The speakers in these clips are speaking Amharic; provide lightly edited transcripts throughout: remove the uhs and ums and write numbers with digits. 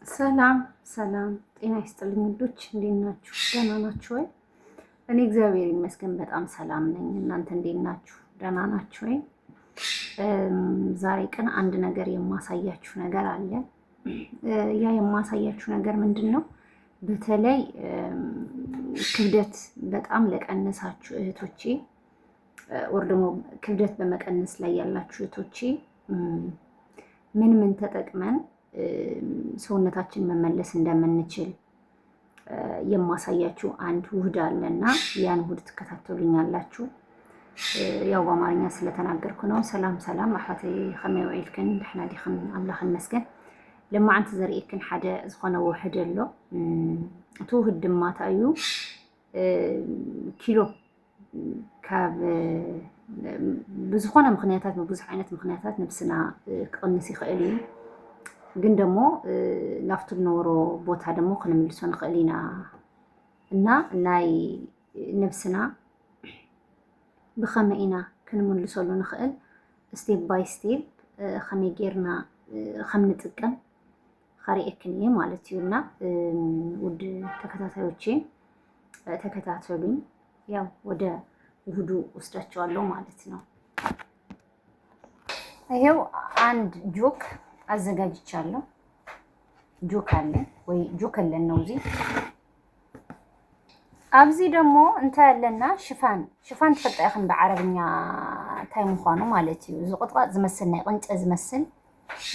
ሰላም ሰላም፣ ጤና ይስጥልኝ ውዶች፣ እንዴት ናችሁ? ደህና ናችሁ ወይ? እኔ እግዚአብሔር ይመስገን በጣም ሰላም ነኝ። እናንተ እንዴት ናችሁ? ደህና ናችሁ ወይ? ዛሬ ቀን አንድ ነገር የማሳያችሁ ነገር አለ። ያ የማሳያችሁ ነገር ምንድን ነው? በተለይ ክብደት በጣም ለቀነሳችሁ እህቶቼ ወር ደግሞ ክብደት በመቀነስ ላይ ያላችሁ እህቶቼ ምን ምን ተጠቅመን ሰውነታችን መመለስ እንደምንችል የማሳያችሁ አንድ ውህድ አለና ያን ውህድ ትከታተሉኛላችሁ። ያው በአማርኛ ስለተናገርኩ ነው። ሰላም ሰላም አሕዋተይ ከመይ ውዒልክን ድሕና ዲኽን ኣምላኽ ይመስገን። ልማዓንቲ ዘርእየክን ሓደ ዝኾነ ውህድ ኣሎ። እቲ ውህድ ድማ እንታይ እዩ? ኪሎ ካብ ብዝኾነ ምክንያታት ብብዙሕ ዓይነት ምክንያታት ነብስና ክቕንስ ይኽእል እዩ። ግን ደግሞ ናፍቱ ዝነበሮ ቦታ ደግሞ ክንምልሶ ንኽእል ኢና እና ናይ ነብስና ብኸመይ ኢና ክንምልሰሉ ንኽእል ስቴፕ ባይ ስቴፕ ከመይ ጌርና ከም ንጥቀም ከሪአክን እየ ማለት እዩ። እና ውድ ተከታታዮቼ ተከታተሉኝ። ያው ወደ ውህዱ ወስዳቸዋለሁ ማለት ነው። ይሄው አንድ ጆክ አዘጋጅቻለሁ። ጆክ አለ ወይ ጆክ አለን ነው እዚ ኣብዚ ደግሞ እንታይ አለና ሽፋን ትፈልጣ ይኹን ብዓረብኛ እንታይ ምዃኑ ማለት እዩ። እዚ ቁጥቋጥ ዝመስል ናይ ቅንጨ ዝመስል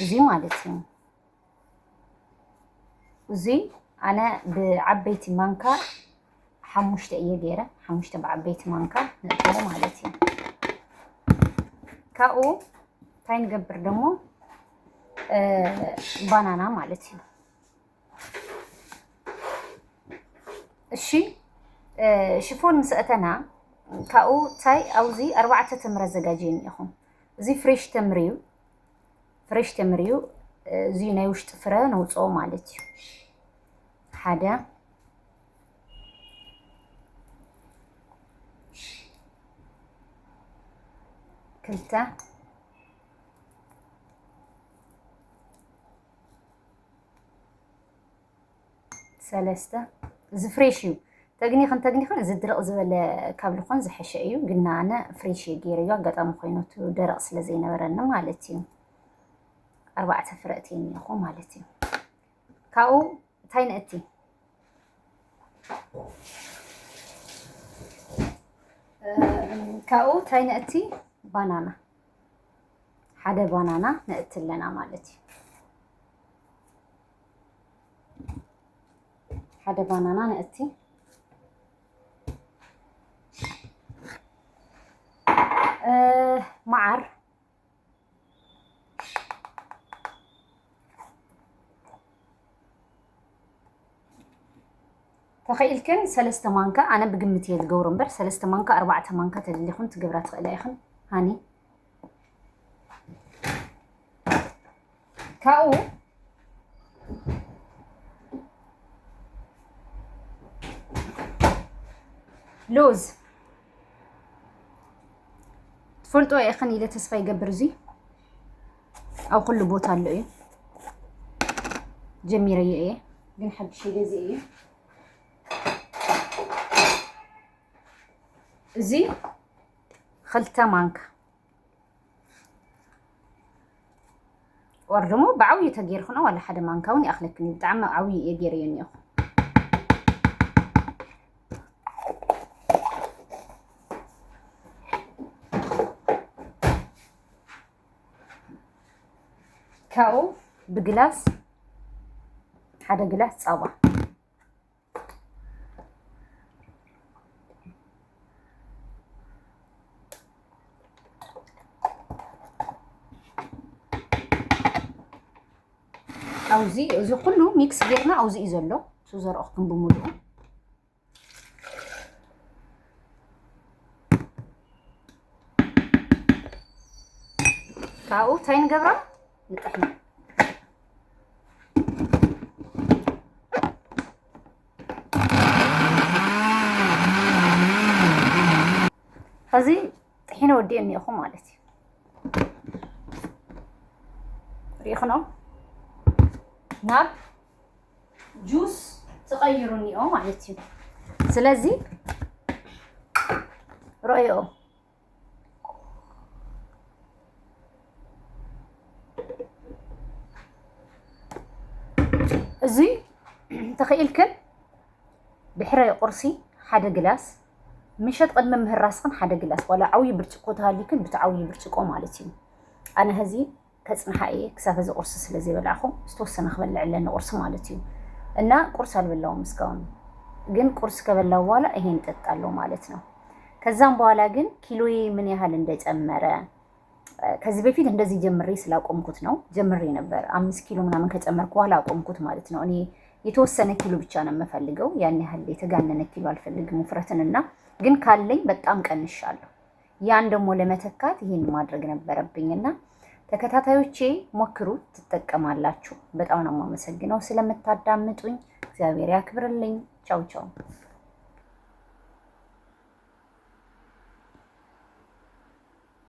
እዚ ማለት እዩ። እዚ ኣነ ብዓበይቲ ማንካ 5 እየ ገይረ 5 ብዓበይቲ ማንካ ነጥለ ማለት እዩ። ካብኡ እንታይ ንገብር ደግሞ ባናና ማለት እዩ። እሺ ሽፎን ምስእተና ካብኡ እንታይ ኣብዚ 4 ተምሪ ኣዘጋጅየኒ ኢኹም። እዚ ፍሬሽ ተምሪ እዩ። እዚ ናይ ውሽጢ ፍረ ነውፅኦ ማለት እዩ። ሓደ ክልተ ሰለስተ እዚ ፍሬሽ እዩ። ተግኒኽን እዚ ድርቕ ዝበለ ካብ ልኾን ዝሐሸ እዩ። ግና ኣነ ፍሬሽ እየ ገይረዮ ኣጋጣሚ ኮይኖቱ ደረቕ ስለ ዘይነበረኒ ማለት እዩ። 4 ፍረ እትየኒ ኢኹ ማለት እዩ። ካብኡ እንታይ ነእቲ ባናና ሓደ ባናና ነእቲ ኣለና ማለት እዩ። ሓደ ባናና ነእቲ መዓር ተኸኢልክን 3 ማንካ ኣነ ብግምት እየ ዝገብሮ እምበር 3 ማንካ 4 ማንካ ተደሊኹን ትገብራ ትኽእላ ኢኹን ሃኒ ካብኡ ሎዝ ትፈልጦ ኢኹን ኢለ ተስፋ ይገብር። እዚ ኣብ ኩሉ ቦታ ኣሎ እዩ። ጀሚረዮ እየ ግን ሓድሽ ገዜ እዩ። እዚ 2 ማንካ ወር ደሞ ብዓብዪ ተገይርክኖ ዋላ ሓደ ማንካ እውን ይኣኽለክን እዩ። ብጣዕሚ ዓብዪ እየ ገይረዮ እኒአኹ። ካብኡ ብግላስ ሓደ ግላስ ጸባ ኣብዚ እዚ ኩሉ ሚክስ ጌርና ኣብዚ እዩ ዘሎ እሱ ዘርአኽኩም ብምሉኡ። ካብኡ እንታይ ንገብራ ንጥሕና ሕዚ ጥሒነ ወዲአኒ እኒአኹ ማለት እዩ። ريخنو ناب ጁስ تغيرونيኦ ማለት እዩ ስለዚህ ሮዮ እዚ ተخيلكن بحري قرصي حدا جلاس مشت قد مهراسكن حدا جلاس ولا عوي برጭቆ ታሊክን ብታعوي برጭቆ ማለት እዩ أنا هذه كصنحايه كساف ز قرص ስለዚህ በላኹ استوسن خبلع لنا قرص ማለት እዩ እና ቁርስ አልበላውም እስካሁን ግን ቁርስ ከበላው በኋላ ይሄን ጠጣለው ማለት ነው ከዛም በኋላ ግን ኪሎዬ ምን ያህል እንደጨመረ ከዚህ በፊት እንደዚህ ጀምሬ ስላቆምኩት ነው ጀምሬ ነበር 5 ኪሎ ምናምን ከጨመርኩ በኋላ አቆምኩት ማለት ነው እኔ የተወሰነ ኪሎ ብቻ ነው የምፈልገው ያን ያህል የተጋነነ ኪሎ አልፈልግም ውፍረትንና ግን ካለኝ በጣም ቀንሻለሁ ያን ደግሞ ለመተካት ይሄን ማድረግ ነበረብኝና ተከታታዮቼ ሞክሩት ትጠቀማላችሁ በጣም ነው የማመሰግነው ስለምታዳምጡኝ እግዚአብሔር ያክብርልኝ ቻው ቻው